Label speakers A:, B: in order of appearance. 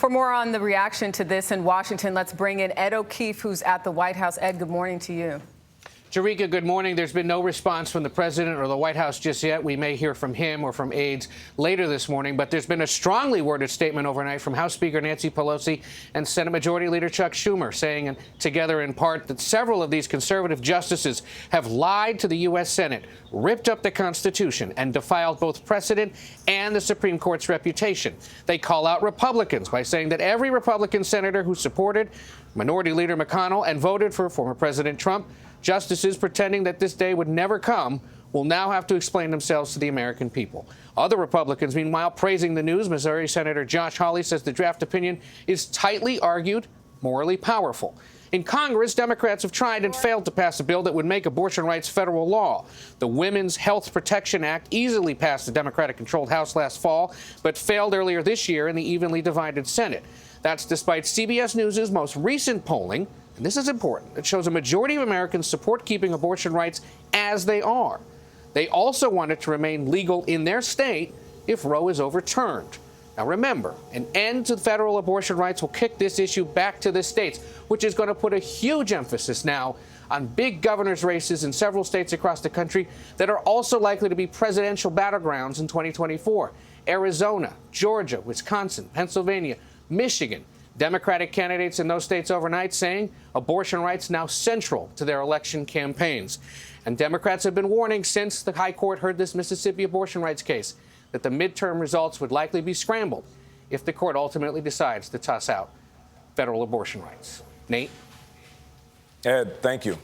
A: For more on the reaction to this in Washington, let's bring in Ed O'Keefe, who's at the White House. Ed, good morning to you.
B: Jerika, good morning. There's been no response from the president or the White House just yet. We may hear from him or from aides later this morning, but there's been a strongly worded statement overnight from House Speaker Nancy Pelosi and Senate Majority Leader Chuck Schumer, saying together in part that several of these conservative justices have lied to the U.S. Senate, ripped up the Constitution, and defiled both precedent and the Supreme Court's reputation. They call out Republicans by saying that every Republican senator who supported Minority Leader McConnell and voted for former President Trump, justices pretending that this day would never come, will now have to explain themselves to the American people. Other Republicans, meanwhile, praising the news. Missouri Senator Josh Hawley says the draft opinion is tightly argued, morally powerful. In Congress, Democrats have tried and failed to pass a bill that would make abortion rights federal law. The Women's Health Protection Act easily passed the Democratic-controlled House last fall, but failed earlier this year in the evenly divided Senate. That's despite CBS News' most recent polling, and this is important, it shows a majority of Americans support keeping abortion rights as they are. They also want it to remain legal in their state if Roe is overturned. Now remember, an end to federal abortion rights will kick this issue back to the states, which is going to put a huge emphasis now on big governor's races in several states across the country that are also likely to be presidential battlegrounds in 2024. Arizona, Georgia, Wisconsin, Pennsylvania, Michigan. Democratic candidates in those states overnight saying abortion rights now central to their election campaigns. And Democrats have been warning since the high court heard this Mississippi abortion rights case that the midterm results would likely be scrambled if the court ultimately decides to toss out federal abortion rights. Nate?
C: Ed, thank you.